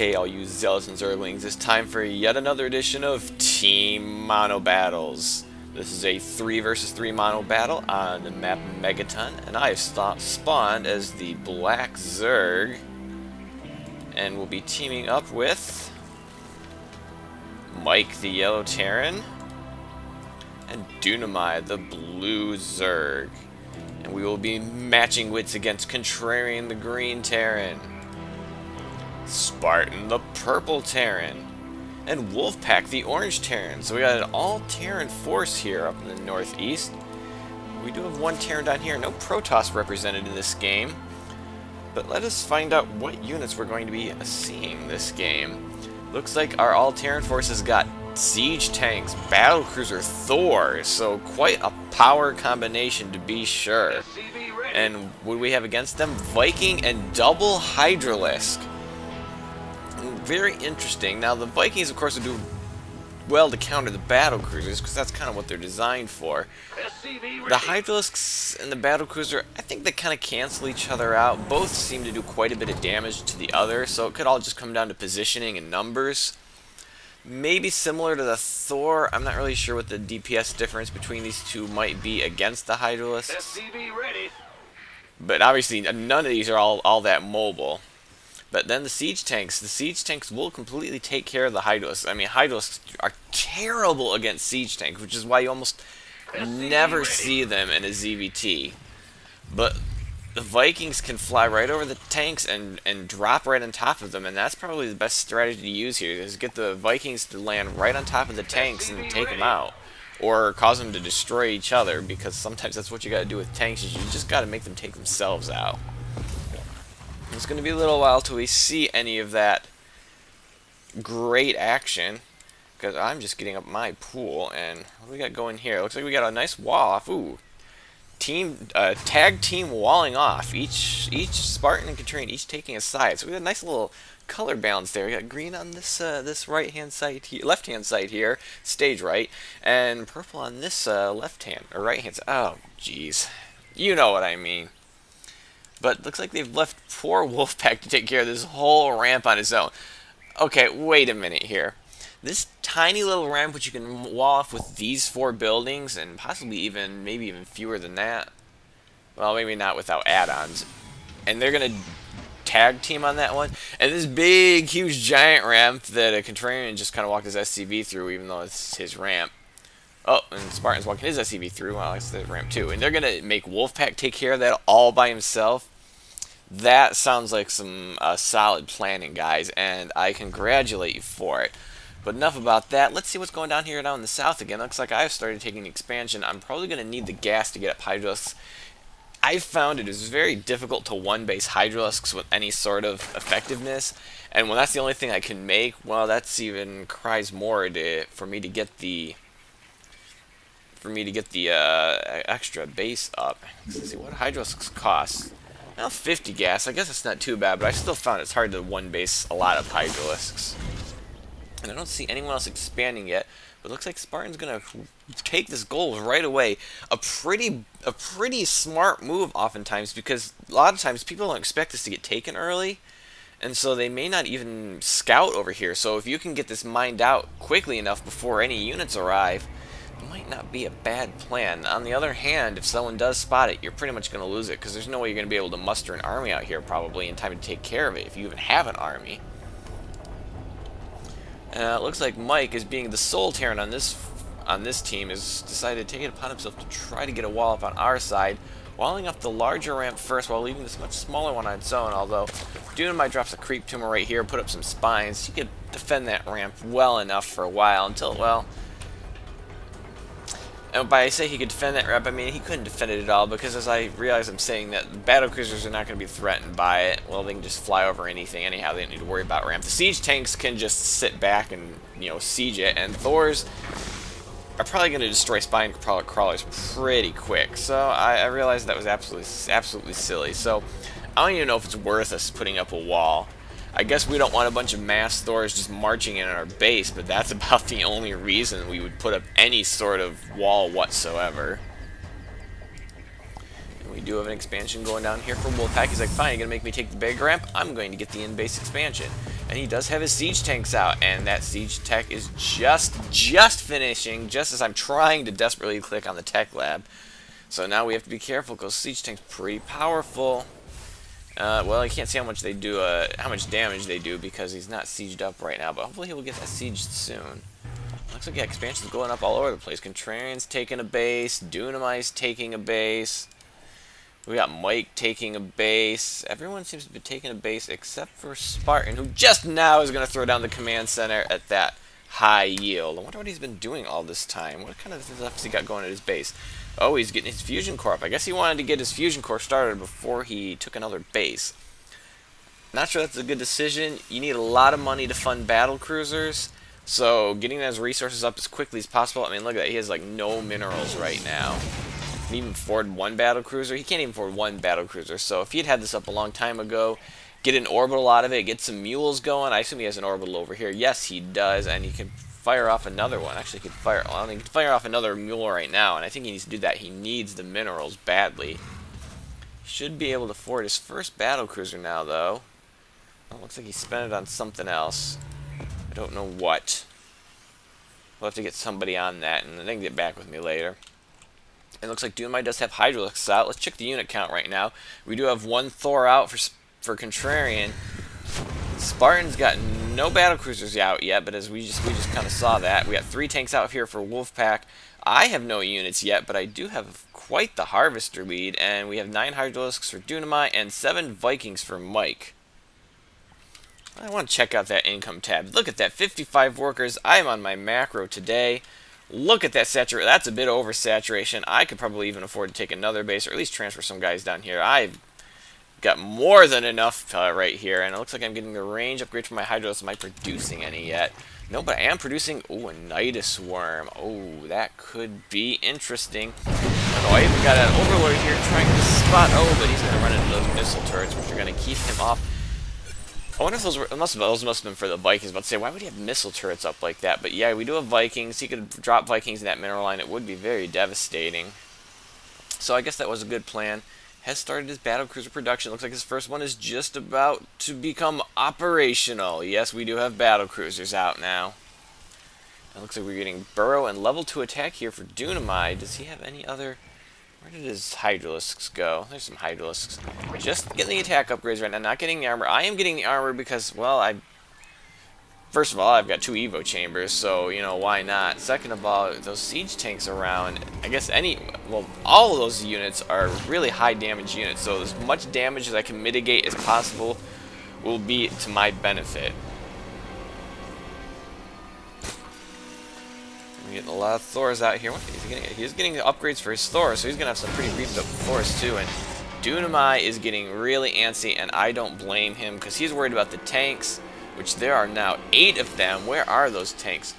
Hey, all you zealots and zerglings, it's time for yet another edition of Team Monobattles. This is a 3 versus 3 mono battle on the map Megaton, and I have spawned as the Black Zerg, and we'll be teaming up with Mike the Yellow Terran, and Dunamai the Blue Zerg. And we will be matching wits against Contrarian the Green Terran, Spartan the Purple Terran, and Wolfpack the Orange Terran. So we got an all-Terran force here up in the northeast. We do have one Terran down here, no Protoss represented in this game. But let us find out what units we're going to be seeing this game. Looks like our all-Terran force has got siege tanks, battlecruiser Thor, so quite a power combination to be sure. And what do we have against them? Viking and double Hydralisk. Very interesting. Now the Vikings, of course, would do well to counter the battlecruisers because that's kind of what they're designed for. The Hydralisks and the battlecruiser, I think they kind of cancel each other out. Both seem to do quite a bit of damage to the other, so it could all just come down to positioning and numbers. Maybe similar to the Thor. I'm not really sure what the DPS difference between these two might be against the Hydralisks. But obviously none of these are all that mobile. But then the siege tanks will completely take care of the Hydralisks. I mean, Hydralisks are terrible against siege tanks, which is why you almost never see them in a ZVT. But the Vikings can fly right over the tanks and drop right on top of them, and that's probably the best strategy to use here, is get the Vikings to land right on top of the tanks and take them out. Or cause them to destroy each other, because sometimes that's what you gotta do with tanks, is you just gotta make them take themselves out. It's going to be a little while till we see any of that great action, because I'm just getting up my pool. And what do we got going here? Looks like we got a nice wall off. Ooh, tag team walling off. Each Spartan and Contrarian each taking a side. So we got a nice little color balance there. We got green on this this right hand side, left hand side here, stage right, and purple on this left hand or right hand side. Oh, jeez, you know what I mean. But looks like they've left poor Wolfpack to take care of this whole ramp on his own. Okay, wait a minute here. This tiny little ramp, which you can wall off with these 4 buildings, and possibly maybe even fewer than that. Well, maybe not without add-ons. And they're going to tag team on that one. And this big, huge, giant ramp that a Contrarian just kind of walked his SCV through, even though it's his ramp. Oh, and Spartan's walking his SCV through. Well, it's the ramp too. And they're going to make Wolfpack take care of that all by himself. That sounds like some solid planning, guys, and I congratulate you for it. But enough about that. Let's see what's going down here down in the south again. Looks like I've started taking the expansion. I'm probably going to need the gas to get up Hydralisks. I've found it is very difficult to one-base Hydralisks with any sort of effectiveness. And when that's the only thing I can make, well, that's even cries more for me to get the extra base up. Let's see what Hydralisks cost. Well, 50 gas. I guess it's not too bad, but I still found it's hard to one-base a lot of Hydralisks. And I don't see anyone else expanding yet, but it looks like Spartan's going to take this goal right away. A pretty smart move oftentimes, because a lot of times people don't expect this to get taken early, and so they may not even scout over here. So if you can get this mined out quickly enough before any units arrive, might not be a bad plan. On the other hand, if someone does spot it, you're pretty much going to lose it, because there's no way you're going to be able to muster an army out here probably in time to take care of it, if you even have an army. It looks like Mike, as being the sole Terran on this team, has decided to take it upon himself to try to get a wall up on our side, walling up the larger ramp first while leaving this much smaller one on its own, although Dunamai drops a creep tumor right here, put up some spines. He could defend that ramp well enough for a while until, well... And by I say he could defend that ramp, I mean he couldn't defend it at all, because as I realize I'm saying that the battlecruisers are not going to be threatened by it. Well, they can just fly over anything anyhow. They don't need to worry about ramp. The siege tanks can just sit back and, siege it, and Thors are probably going to destroy spine crawlers pretty quick. So I realized that was absolutely silly. So I don't even know if it's worth us putting up a wall. I guess we don't want a bunch of mass Thors just marching in our base, but that's about the only reason we would put up any sort of wall whatsoever. And we do have an expansion going down here for Wolfpack. He's like, fine, you're going to make me take the big ramp? I'm going to get the in-base expansion. And he does have his siege tanks out, and that siege tech is just finishing, just as I'm trying to desperately click on the tech lab. So now we have to be careful, because siege tank's pretty powerful. Well, I can't see how much they do, how much damage they do, because he's not sieged up right now, but hopefully he will get that sieged soon. Looks like, yeah, expansion's going up all over the place. Contrarian's taking a base, Dunamai's taking a base. We got Mike taking a base. Everyone seems to be taking a base except for Spartan, who just now is going to throw down the command center at that high yield. I wonder what he's been doing all this time. What kind of stuff has he got going at his base? Oh, he's getting his fusion core up. I guess he wanted to get his fusion core started before he took another base. Not sure that's a good decision. You need a lot of money to fund battle cruisers, so getting those resources up as quickly as possible. I mean, look at that. He has like no minerals right now. Can even afford one battle cruiser? He can't even afford one battle cruiser. So if he had this up a long time ago, get an orbital out of it, get some mules going. I assume he has an orbital over here. Yes, he does, and he can fire off another one. Actually, he could fire. Well, he can fire off another mule right now, and I think he needs to do that. He needs the minerals badly. He should be able to afford his first battle cruiser now, though. Well, looks like he spent it on something else. I don't know what. We'll have to get somebody on that, and they can get back with me later. It looks like Dunamai does have hydralisks out. Let's check the unit count right now. We do have one Thor out for Contrarian. Spartan's got no battle cruisers out yet, but as we just kind of saw that. We got 3 tanks out here for Wolfpack. I have no units yet, but I do have quite the harvester lead, and we have 9 hydralisks for Dunamai and 7 Vikings for Mike. I want to check out that income tab. Look at that, 55 workers. I'm on my macro today. Look at that saturation. That's a bit over saturation. I could probably even afford to take another base, or at least transfer some guys down here. I've got more than enough right here, and it looks like I'm getting the range upgrade for my Hydros. Am I producing any yet? No, but I am producing, oh, a Nidus Worm. Oh, that could be interesting. Oh, I even got an Overlord here trying to spot. Oh, but he's going to run into those missile turrets, which are going to keep him off. I wonder if those must have been for the Vikings. But say, why would he have missile turrets up like that? But yeah, we do have Vikings. He could drop Vikings in that mineral line. It would be very devastating. So I guess that was a good plan. Has started his battlecruiser production. Looks like his first one is just about to become operational. Yes, we do have battlecruisers out now. It looks like we're getting Burrow and level 2 attack here for Dunamai. Does he have any other... Where did his Hydralisks go? There's some Hydralisks. Just getting the attack upgrades right now, not getting the armor. I am getting the armor because, well, first of all, I've got 2 Evo chambers, so, you know, why not? Second of all, those siege tanks around, I guess all of those units are really high damage units, so as much damage as I can mitigate as possible will be to my benefit. I'm getting a lot of Thors out here. What is he getting? He's getting upgrades for his Thor, so he's going to have some pretty beefed up Thors too. And Dunamai is getting really antsy, and I don't blame him because he's worried about the tanks, which there are now 8 of them. Where are those tanks?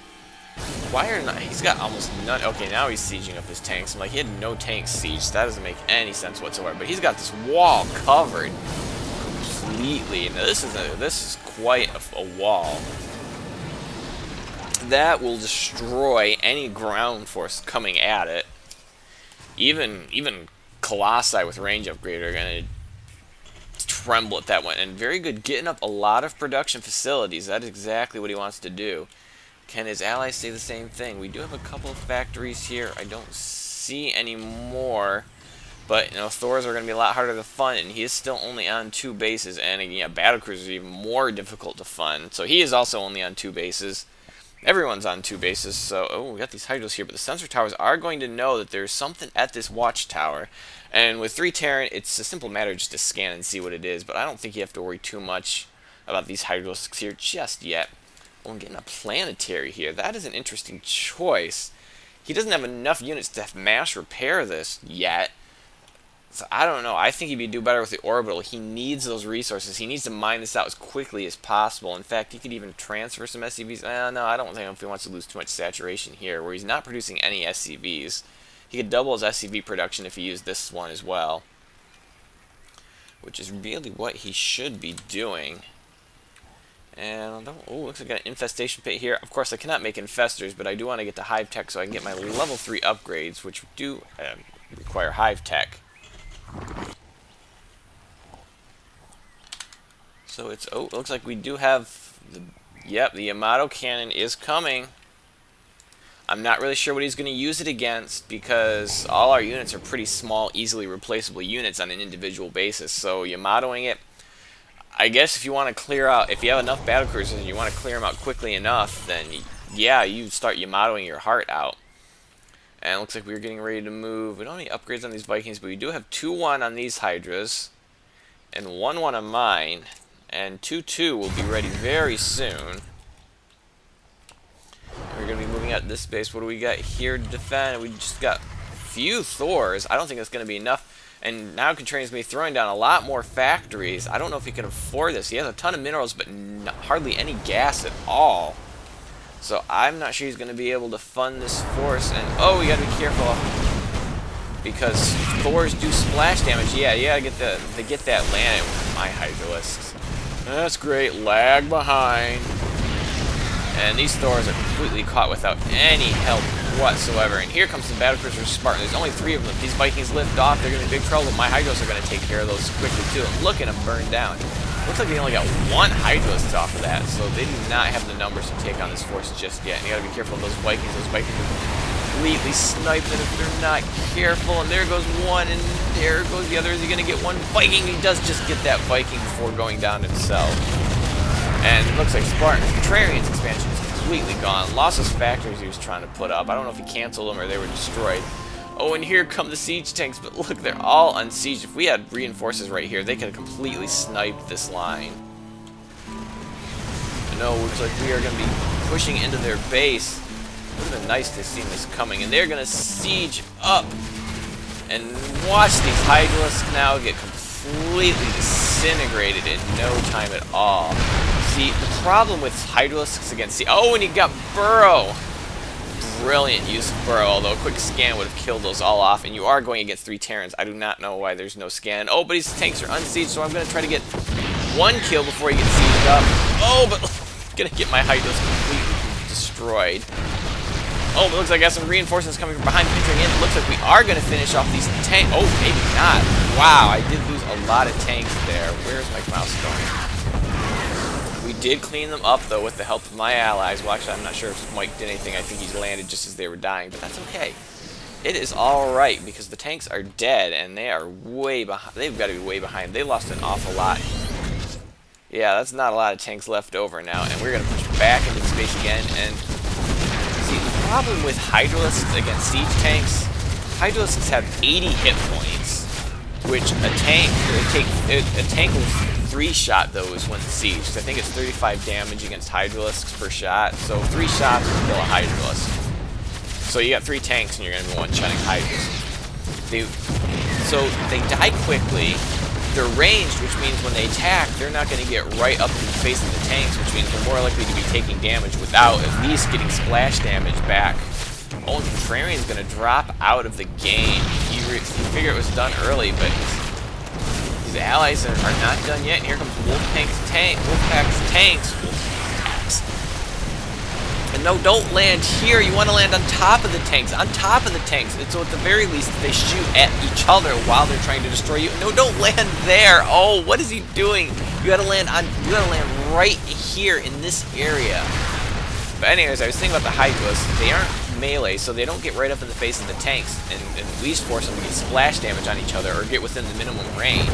Why are not? He's got almost none. Okay, now he's sieging up his tanks. I'm like, he had no tanks sieged. That doesn't make any sense whatsoever. But he's got this wall covered completely. Now this is quite a wall. That will destroy any ground force coming at it. Even Colossi with range upgrade are going to tremble at that one. And very good, getting up a lot of production facilities. That is exactly what he wants to do. Can his allies say the same thing? We do have a couple of factories here. I don't see any more. But, you know, Thors are going to be a lot harder to fund, and he is still only on 2 bases. And, again, battlecruisers are even more difficult to fund. So he is also only on 2 bases. Everyone's on 2 bases, so... Oh, we got these hydros here, but the sensor towers are going to know that there's something at this watchtower. And with 3 Terran, it's a simple matter just to scan and see what it is, but I don't think you have to worry too much about these hydros here just yet. Oh, I'm getting a planetary here. That is an interesting choice. He doesn't have enough units to mass repair this yet. So I don't know. I think he'd do better with the orbital. He needs those resources. He needs to mine this out as quickly as possible. In fact, he could even transfer some SCVs. No, I don't think if he wants to lose too much saturation here, where he's not producing any SCVs. He could double his SCV production if he used this one as well, which is really what he should be doing. And oh, looks like I got an infestation pit here. Of course, I cannot make infestors, but I do want to get to hive tech so I can get my level 3 upgrades, which do require hive tech. So it's, oh, it looks like we do have Yep, the Yamato cannon is coming. I'm not really sure what he's going to use it against because all our units are pretty small, easily replaceable units on an individual basis. So Yamatoing it, I guess if you want to clear out, if you have enough battle cruisers and you want to clear them out quickly enough, then yeah, you start Yamatoing your heart out. And it looks like we're getting ready to move. We don't have any upgrades on these Vikings, but we do have 2-1 on these hydras and 1-1 on mine. And 2-2 will be ready very soon. We're going to be moving out this base. What do we got here to defend? We just got a few Thors. I don't think that's going to be enough. And now Contrarian's going to be throwing down a lot more factories. I don't know if he can afford this. He has a ton of minerals, but hardly any gas at all. So I'm not sure he's going to be able to fund this force. And oh, we got to be careful because Thors do splash damage. Yeah, you got to get that land with my Hydralisks. That's great. Lag behind. And these Thors are completely caught without any help whatsoever. And here comes the battlecruiser Spartan. There's only 3 of them. If these Vikings lift off, they're going to be in big trouble. My Hydras are going to take care of those quickly too. And look at them burn down. Looks like they only got 1 Hydralist off of that, so they do not have the numbers to take on this force just yet. And you got to be careful of those Vikings. Those Vikings are completely sniped if they're not careful. And there goes one, and there goes the other. Is he going to get one Viking? He does just get that Viking before going down himself. And it looks like Spartan's Contrarian's expansion is completely gone. Lost his factories he was trying to put up. I don't know if he canceled them or they were destroyed. Oh, and here come the siege tanks, but look, they're all unsieged. If we had reinforcements right here, they could have completely sniped this line. No, looks like we are going to be pushing into their base. It would have been nice to have seen this coming. And they're going to siege up. And watch these Hydralisks now get completely disintegrated in no time at all. See, the problem with Hydralisks against the... Oh, and he got Burrow! Brilliant use of Burrow, although a quick scan would have killed those all off. And you are going against 3 Terrans. I do not know why there's no scan. Oh, but his tanks are unsieged, so I'm going to try to get 1 kill before he gets sieged up. Oh, but I'm going to get my Hydras completely destroyed. Oh, but it looks like I got some reinforcements coming from behind, filtering in. It looks like we are going to finish off these tanks. Oh, maybe not. Wow, I did lose a lot of tanks there. Where's my mouse going? We did clean them up, though, with the help of my allies. Well, actually, I'm not sure if Mike did anything. I think he landed just as they were dying, but that's okay. It is all right, because the tanks are dead, and they are way behind. They've got to be way behind. They lost an awful lot. Yeah, that's not a lot of tanks left over now, and we're going to push back into space again. And see, the problem with Hydralisks against siege tanks, Hydralisks have 80 hit points, which a tank will 3-shot those when sieged. I think it's 35 damage against Hydralisks per shot, so 3 shots will kill a Hydralisk. So you got 3 tanks and you're going to be one-shotting Hydras. So they die quickly. They're ranged, which means when they attack, they're not going to get right up to the face of the tanks, which means they're more likely to be taking damage without at least getting splash damage back. Oh, and Contrarian's going to drop out of the game. He figured it was done early, but his allies are not done yet. And here comes Wolfpack's tanks. And no, don't land here. You want to land on top of the tanks. On top of the tanks. And so at the very least, they shoot at each other while they're trying to destroy you. No, don't land there. Oh, what is he doing? You gotta land right here in this area. But anyways, I was thinking about the Hydras. They aren't melee, so they don't get right up in the face of the tanks and at least force them to get splash damage on each other or get within the minimum range.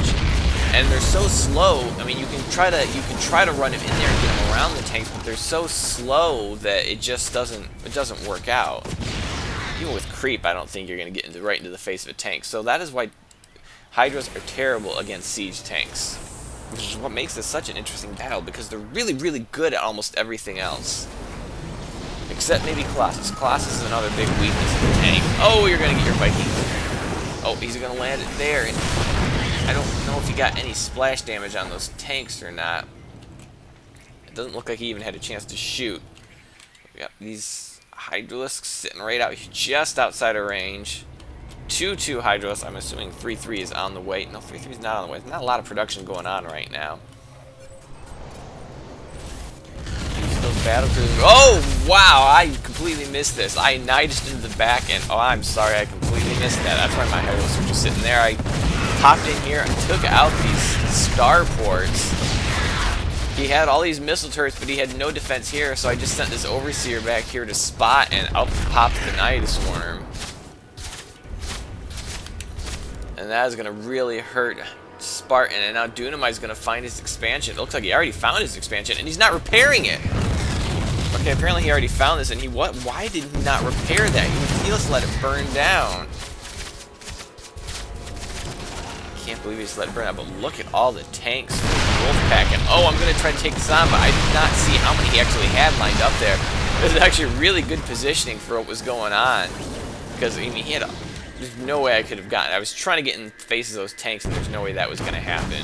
And they're so slow. I mean, you can try to run him in there and get him around the tanks, but they're so slow that it just doesn't work out. Even with creep, I don't think you're going to get right into the face of a tank. So that is why Hydras are terrible against siege tanks, which is what makes this such an interesting battle, because they're really, really good at almost everything else. Except maybe Colossus. Colossus is another big weakness of the tank. Oh, you're going to get your Viking. Oh, he's going to land it there. And I don't know if he got any splash damage on those tanks or not. It doesn't look like he even had a chance to shoot. We got these Hydralisks sitting right out just outside of range. 2-2 Hydralisks. I'm assuming 3-3 is on the way. No, 3-3 is not on the way. There's not a lot of production going on right now. Those battle cruisers. Oh, wow, I completely missed this. I nightest into the back end. Oh, I'm sorry, I completely missed that. That's why my Hydralisks were just sitting there. I popped in here and took out these starports. He had all these missile turrets, but he had no defense here, so I just sent this Overseer back here to spot, and up popped the Nidus Swarm. And that is going to really hurt Spartan, and now Dunamite's going to find his expansion. It looks like he already found his expansion, and he's not repairing it! Okay, apparently he already found this, and why did he not repair that? He just let it burn down. Can't believe he just let it burn out, but look at all the tanks for Wolfpack, and oh, I'm going to try to take this on, but I did not see how many he actually had lined up there. This is actually really good positioning for what was going on, because, I mean, there's no way I could have gotten it. I was trying to get in the faces of those tanks, and there's no way that was going to happen.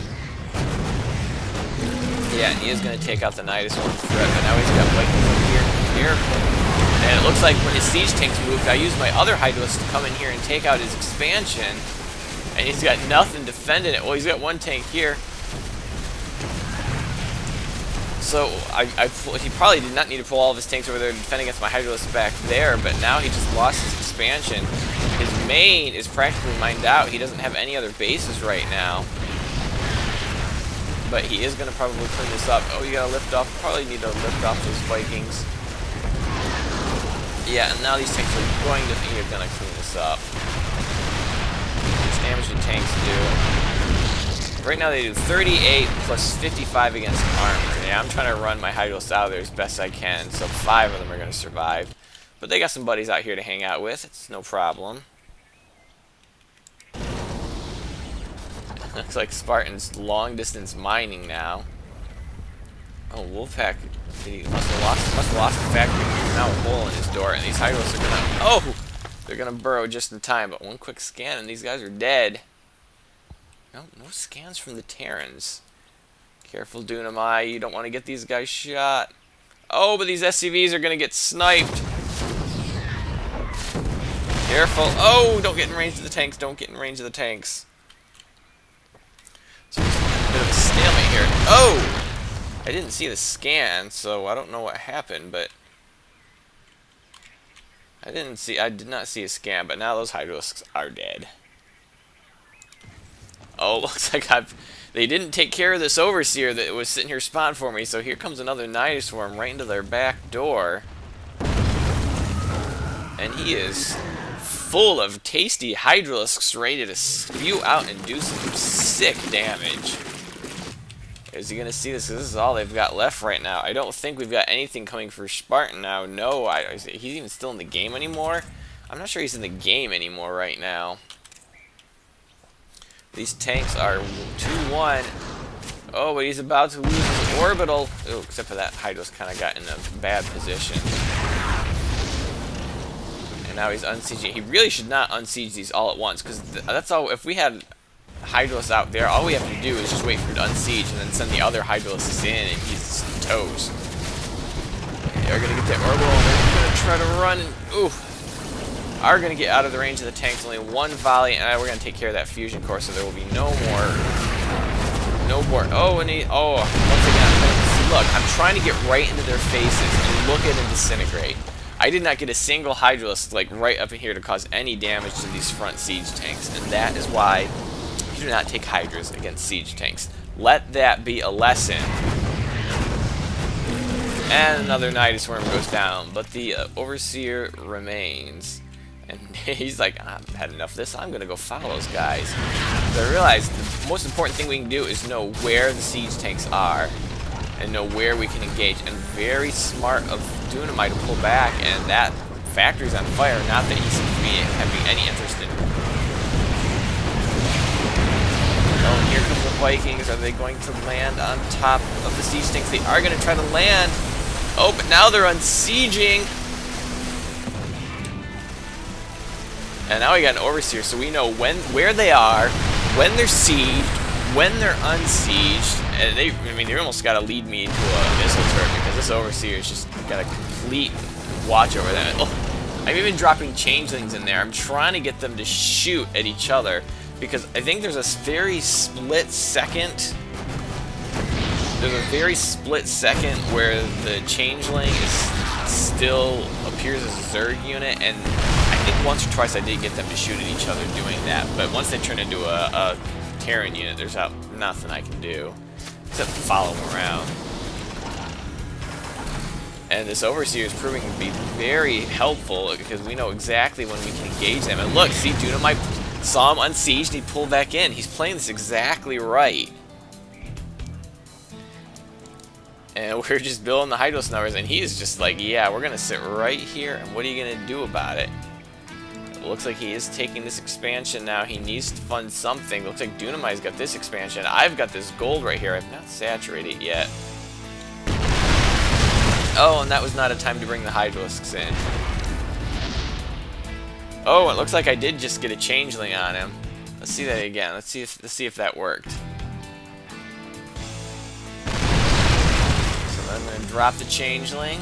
Yeah, and he is going to take out the Nidus Swarm threat, but now he's got Vikings over here. Careful. And it looks like when his siege tanks moved, I used my other Hydras to come in here and take out his expansion. And he's got nothing defending it. Well, he's got one tank here. So he probably did not need to pull all of his tanks over there to defend against my Hydras back there, but now he just lost his expansion. His main is practically mined out. He doesn't have any other bases right now. But he is going to probably clean this up. Oh, you got to lift off. Probably need to lift off those Vikings. Yeah, and now these tanks are going to think you're going to clean this up. Damage the tanks do. Right now they do 38 plus 55 against armor. Yeah, I'm trying to run my Hydras out of there as best I can, so 5 of them are going to survive. But they got some buddies out here to hang out with. It's no problem. Looks like Spartan's long-distance mining now. Oh, Wolfpack, he must have lost the factory. There's now a hole in his door, and these Hydras are going to... Oh! They're going to burrow just in time, but one quick scan and these guys are dead. No scans from the Terrans. Careful, Dunamite. You don't want to get these guys shot. Oh, but these SCVs are going to get sniped. Careful. Oh, don't get in range of the tanks. Don't get in range of the tanks. So there's a bit of a stalemate here. Oh! I didn't see the scan, so I don't know what happened, but... I did not see a scan, but now those Hydras are dead. Oh, looks like they didn't take care of this Overseer that was sitting here spawned for me, so here comes another Nidus Swarm right into their back door. And he is full of tasty Hydralisks ready to spew out and do some sick damage. Is he going to see this? Because this is all they've got left right now. I don't think we've got anything coming for Spartan now. No, he's even still in the game anymore? I'm not sure he's in the game anymore right now. These tanks are 2-1. Oh, but he's about to lose his orbital. Oh, except for that Hydra's kind of got in a bad position. And now he's unsieging. He really should not unsiege these all at once, because that's all. If we had Hydras out there, all we have to do is just wait for it to unsiege and then send the other Hydras in, and he's toast. They're going to get that orbital, and they're going to try to run, and ooh, are going to get out of the range of the tanks. Only one volley, and we're going to take care of that fusion core, so there will be no more. Oh, and once again, look, I'm trying to get right into their faces and look at them disintegrate. I did not get a single Hydralist like right up in here to cause any damage to these front siege tanks, and that is why you do not take Hydras against siege tanks. Let that be a lesson. And another Nidus Swarm goes down, but the Overseer remains. And he's like, I've had enough of this, I'm going to go follow those guys. But I realized the most important thing we can do is know where the siege tanks are and know where we can engage. And very smart of Dunamite to pull back, and that factory's on fire. Not that he seems to be having any interest in. Oh, and here comes the Vikings. Are they going to land on top of the siege tanks? They are going to try to land. Oh, but now they're unsieging. And now we got an Overseer, so we know where they are, when they're sieged, when they're unsieged. And they almost got to lead me into a missile turret, because this Overseer has just got a complete watch over them. Oh, I'm even dropping changelings in there. I'm trying to get them to shoot at each other, because I think there's a very split second. There's a very split second where the changeling still appears as a Zerg unit, and I think once or twice I did get them to shoot at each other doing that, but once they turn into a Terran unit, there's nothing I can do except follow them around. And this Overseer is proving to be very helpful because we know exactly when we can engage them. And look, see, Dunamite saw him unsieged and he pulled back in. He's playing this exactly right. And we're just building the Hydros numbers, and he's just like, yeah, we're going to sit right here, and what are you going to do about it? It looks like he is taking this expansion now. He needs to fund something. Looks like Dunamite's got this expansion. I've got this gold right here. I've not saturated yet. Oh, and that was not a time to bring the Hydrosks in. Oh, it looks like I did just get a changeling on him. Let's see that again. Let's see if that worked. So I'm gonna drop the changeling.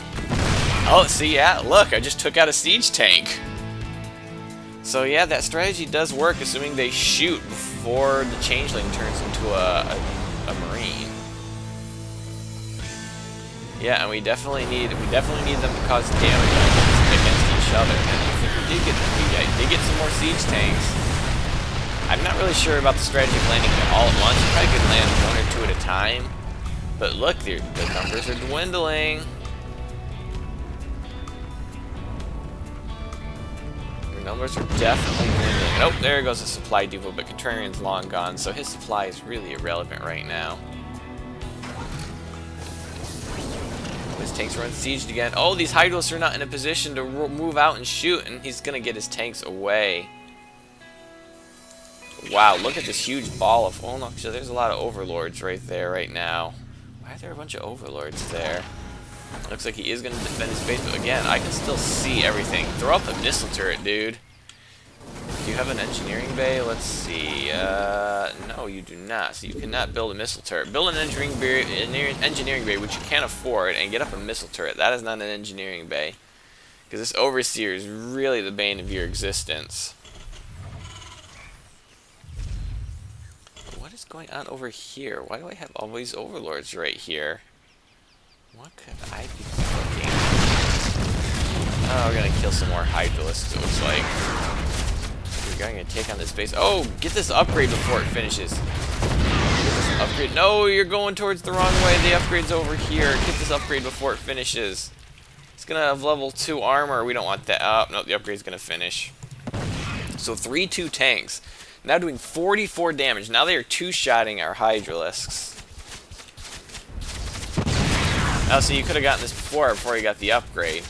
Oh, see, yeah, look, I just took out a siege tank. So yeah, that strategy does work, assuming they shoot before the changeling turns into a marine. Yeah, and we definitely need them to cause damage against each other. And we did get some more siege tanks. I'm not really sure about the strategy of landing them all at once. You probably could land one or two at a time. But look, the numbers are dwindling. The numbers are definitely dwindling. Oh, there goes the supply depot, but Contrarian's long gone, so his supply is really irrelevant right now. His tanks are unsieged again. Oh, these Hydros are not in a position to move out and shoot, and he's going to get his tanks away. Wow, look at this huge ball of... Oh, no, so there's a lot of Overlords right there right now. Why are there a bunch of Overlords there? Looks like he is going to defend his base, but again, I can still see everything. Throw up the missile turret, dude. Do you have an engineering bay? Let's see. No, you do not. So you cannot build a missile turret. Build an engineering bay, which you can't afford, and get up a missile turret. That is not an engineering bay. Because this Overseer is really the bane of your existence. What is going on over here? Why do I have all these Overlords right here? What could I be cooking? Oh, we're gonna kill some more Hydralisks, it looks like. We're gonna take on this base. Oh, get this upgrade before it finishes. Get this upgrade. No, you're going towards the wrong way. The upgrade's over here. Get this upgrade before it finishes. It's gonna have level 2 armor. We don't want that. Oh, no, the upgrade's gonna finish. So 3-2 tanks. Now doing 44 damage. Now they are two-shotting our Hydralisks. Oh, so you could have gotten this before you got the upgrade.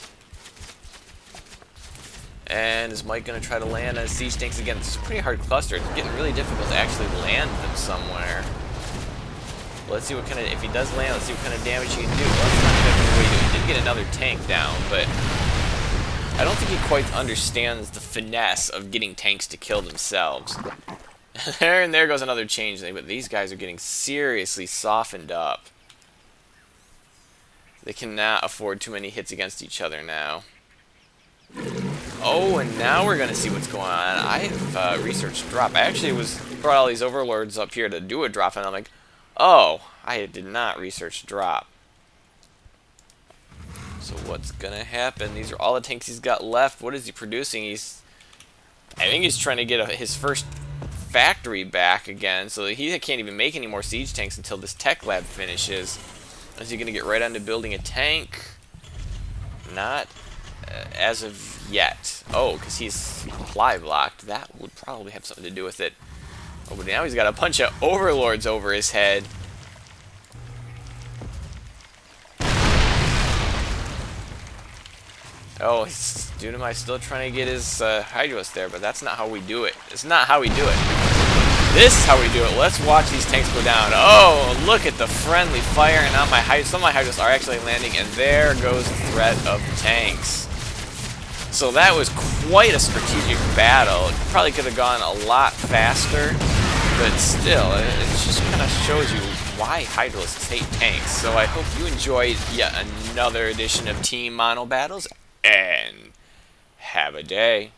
And is Mike going to try to land on siege tanks again? It's a pretty hard cluster. It's getting really difficult to actually land them somewhere. Well, let's see what kind of... If he does land, let's see what kind of damage he can do. Well, that's not exactly the way to do it. He did get another tank down, but... I don't think he quite understands the finesse of getting tanks to kill themselves. And there goes another changeling, but these guys are getting seriously softened up. They cannot afford too many hits against each other now. Oh, and now we're going to see what's going on. I have researched drop. I actually brought all these Overlords up here to do a drop, and I'm like, oh, I did not research drop. So what's going to happen? These are all the tanks he's got left. What is he producing? I think he's trying to get his first factory back again, so he can't even make any more siege tanks until this tech lab finishes. Is he going to get right onto building a tank? Not as of yet. Oh, because he's supply blocked. That would probably have something to do with it. Oh, but now he's got a bunch of Overlords over his head. Oh, Dunamite's still trying to get his Hydros there, but that's not how we do it. It's not how we do it. This is how we do it. Let's watch these tanks go down. Oh, look at the friendly fire, and now some of my Hydros are actually landing, and there goes the threat of the tanks. So that was quite a strategic battle. It probably could have gone a lot faster, but still, it just kind of shows you why Hydralisks hate tanks. So I hope you enjoyed yet another edition of Team Monobattles, and have a day.